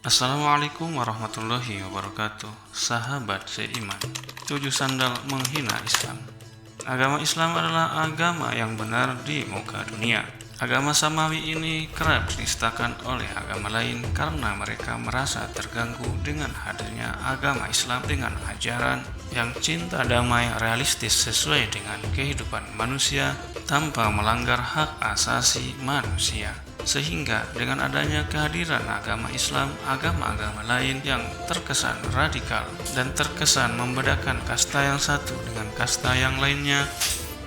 Assalamualaikum warahmatullahi wabarakatuh. Sahabat seiman, 7 sandal menghina Islam. Agama Islam adalah agama yang benar di muka dunia. Agama samawi ini kerap dinistakan oleh agama lain karena mereka merasa terganggu dengan hadirnya agama Islam dengan ajaran yang cinta damai, realistis sesuai dengan kehidupan manusia tanpa melanggar hak asasi manusia. Sehingga dengan adanya kehadiran agama Islam, agama-agama lain yang terkesan radikal dan terkesan membedakan kasta yang satu dengan kasta yang lainnya,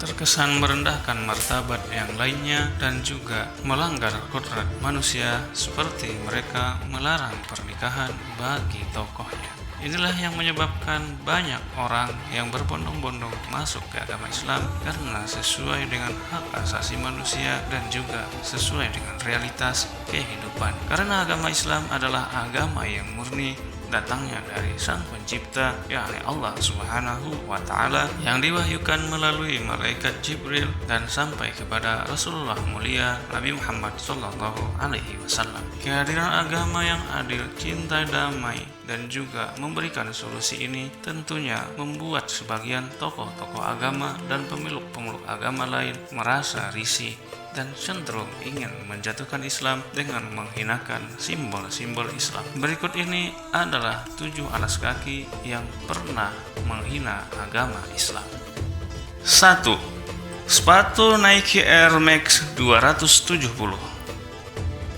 terkesan merendahkan martabat yang lainnya dan juga melanggar kodrat manusia seperti mereka melarang pernikahan bagi tokohnya. Inilah yang menyebabkan banyak orang yang berbondong-bondong masuk ke agama Islam karena sesuai dengan hak asasi manusia dan juga sesuai dengan realitas kehidupan. Karena agama Islam adalah agama yang murni datangnya dari Sang Pencipta, yakni Allah Subhanahu wa Ta'ala, yang diwahyukan melalui malaikat Jibril dan sampai kepada Rasulullah mulia Nabi Muhammad Sallallahu Alaihi Wasallam. Kehadiran agama yang adil, cinta damai, dan juga memberikan solusi ini tentunya membuat sebagian tokoh-tokoh agama dan pemeluk-pemeluk agama lain merasa risih dan cenderung ingin menjatuhkan Islam dengan menghinakan simbol-simbol Islam. Berikut ini adalah 7 alas kaki yang pernah menghina agama Islam. 1. Sepatu Nike Air Max 270.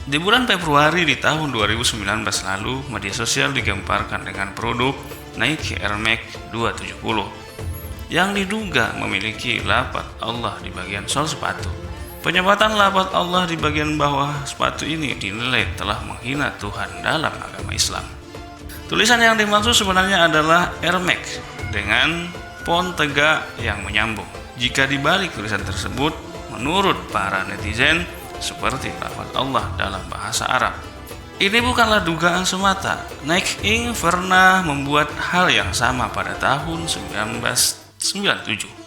Di bulan Februari di tahun 2019 lalu, media sosial digemparkan dengan produk Nike Air Max 270 yang diduga memiliki lafaz Allah di bagian sol sepatu. Penyebatan lafaz Allah di bagian bawah sepatu ini dinilai telah menghina Tuhan dalam agama Islam. Tulisan yang dimaksud sebenarnya adalah Air Max dengan font tegak yang menyambung. Jika dibalik tulisan tersebut, menurut para netizen, seperti lafaz Allah dalam bahasa Arab. Ini bukanlah dugaan semata. Nike Inc. pernah membuat hal yang sama pada tahun 1997.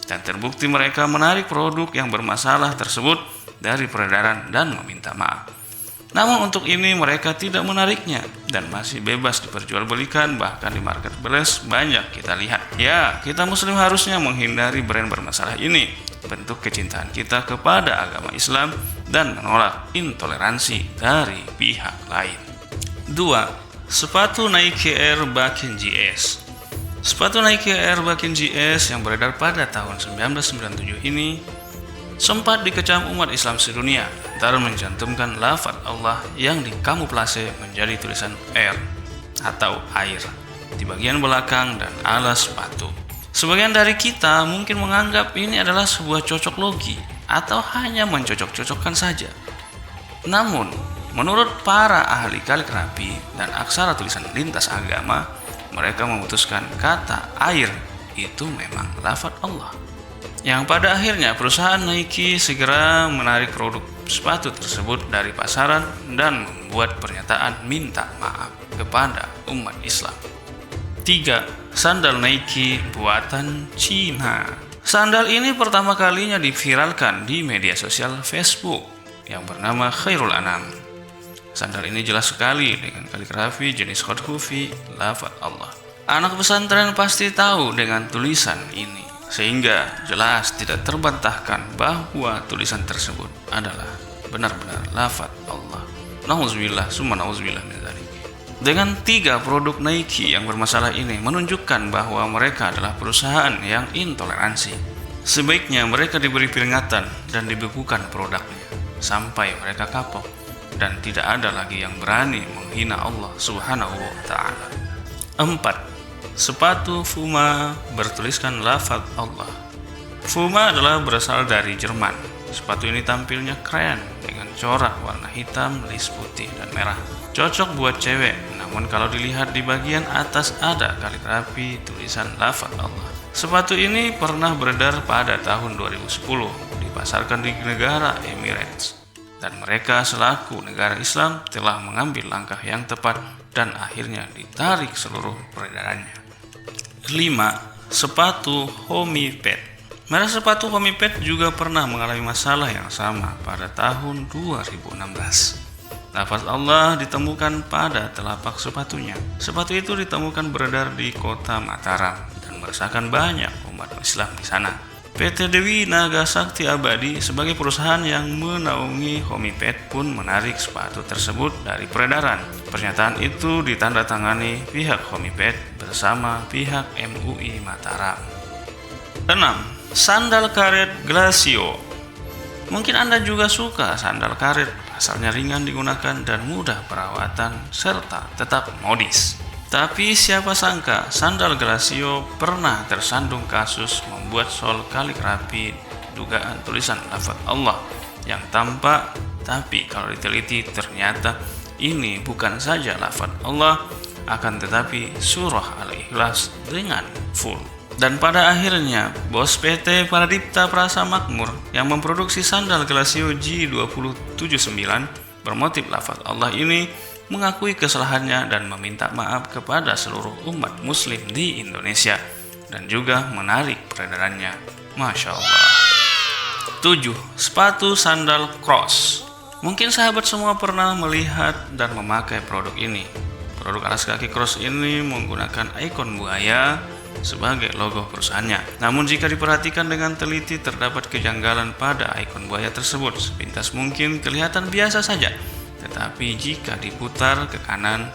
Dan terbukti mereka menarik produk yang bermasalah tersebut dari peredaran dan meminta maaf. Namun untuk ini mereka tidak menariknya dan masih bebas diperjualbelikan, bahkan di marketplace banyak kita lihat. Ya, kita muslim harusnya menghindari brand bermasalah ini, bentuk kecintaan kita kepada agama Islam dan menolak intoleransi dari pihak lain. 2. Sepatu Nike Air Bakin GS. Sepatu Nike Air Bakin GS yang beredar pada tahun 1997 ini sempat dikecam umat Islam sedunia antara mencantumkan lafaz Allah yang dikamuflase menjadi tulisan air atau air di bagian belakang dan alas sepatu. Sebagian dari kita mungkin menganggap ini adalah sebuah cocok logi atau hanya mencocok-cocokkan saja. Namun, menurut para ahli kaligrafi dan aksara tulisan lintas agama, mereka memutuskan kata air itu memang lafaz Allah. Yang pada akhirnya perusahaan Nike segera menarik produk sepatu tersebut dari pasaran dan membuat pernyataan minta maaf kepada umat Islam. 3. Sandal Nike buatan Cina. Sandal ini pertama kalinya diviralkan di media sosial Facebook yang bernama Khairul Anam. Sandal ini jelas sekali dengan kaligrafi jenis huruf Hufi lafaz Allah. Anak pesantren pasti tahu dengan tulisan ini, sehingga jelas tidak terbantahkan bahwa tulisan tersebut adalah benar-benar lafaz Allah. Nauzubillah summa nauzubillah min dzalik. Dengan 3 produk Nike yang bermasalah ini menunjukkan bahwa mereka adalah perusahaan yang intoleransi. Sebaiknya mereka diberi peringatan dan dibekukan produknya sampai mereka kapok dan tidak ada lagi yang berani menghina Allah Subhanahu wa Ta'ala. 4. Sepatu Puma bertuliskan lafaz Allah. Puma adalah berasal dari Jerman. Sepatu ini tampilnya keren dengan corak warna hitam, lis putih dan merah. Cocok buat cewek, namun kalau dilihat di bagian atas ada kaligrafi tulisan lafaz Allah. Sepatu ini pernah beredar pada tahun 2010, dipasarkan di negara Emirates. Dan mereka selaku negara Islam telah mengambil langkah yang tepat dan akhirnya ditarik seluruh peredarannya. 5. Sepatu Homiped. Merek sepatu Homiped juga pernah mengalami masalah yang sama pada tahun 2016. Lafaz Allah ditemukan pada telapak sepatunya. Sepatu itu ditemukan beredar di kota Mataram dan meresahkan banyak umat Islam di sana. PT Dewi Naga Sakti Abadi sebagai perusahaan yang menaungi Homipet pun menarik sepatu tersebut dari peredaran. Pernyataan itu ditandatangani pihak Homipet bersama pihak MUI Mataram. 6. Sandal karet Glacio. Mungkin Anda juga suka sandal karet, asalnya ringan digunakan dan mudah perawatan serta tetap modis. Tapi siapa sangka sandal Glacio pernah tersandung kasus membuat sol kaligrafi dugaan tulisan lafaz Allah yang tampak, tapi kalau diteliti ternyata ini bukan saja lafaz Allah, akan tetapi surah Al-Ikhlas dengan full. Dan pada akhirnya, bos PT Pradipta Prasa Makmur yang memproduksi sandal Glacio G2079 bermotif lafaz Allah ini mengakui kesalahannya dan meminta maaf kepada seluruh umat muslim di Indonesia dan juga menarik peredarannya. Masya Allah. 7. Sepatu sandal Cross. Mungkin sahabat semua pernah melihat dan memakai produk ini. Produk alas kaki Cross ini menggunakan ikon buaya sebagai logo perusahaannya. Namun jika diperhatikan dengan teliti terdapat kejanggalan pada ikon buaya tersebut. Sepintas mungkin kelihatan biasa saja, tetapi jika diputar ke kanan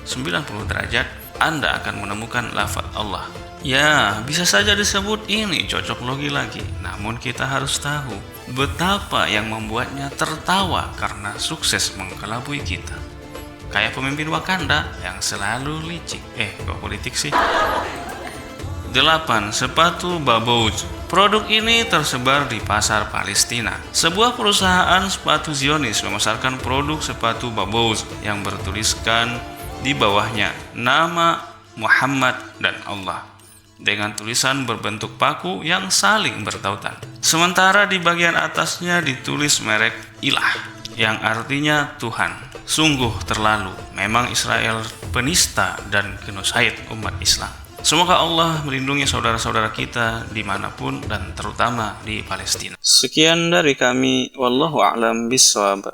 90 derajat, Anda akan menemukan lafaz Allah. Ya, bisa saja disebut ini cocok logi lagi. Namun kita harus tahu betapa yang membuatnya tertawa karena sukses mengkelabui kita. Kayak pemimpin Wakanda yang selalu licik. Kok politik sih? 8. Sepatu Babouz. Produk ini tersebar di pasar Palestina. Sebuah perusahaan sepatu Zionis memasarkan produk sepatu Babouz yang bertuliskan di bawahnya nama Muhammad dan Allah dengan tulisan berbentuk paku yang saling bertautan. Sementara di bagian atasnya ditulis merek Ilah yang artinya Tuhan. Sungguh terlalu, memang Israel penista dan genosid umat Islam. Semoga Allah melindungi saudara-saudara kita dimanapun dan terutama di Palestina. Sekian dari kami, wallahu a'lam bishawab.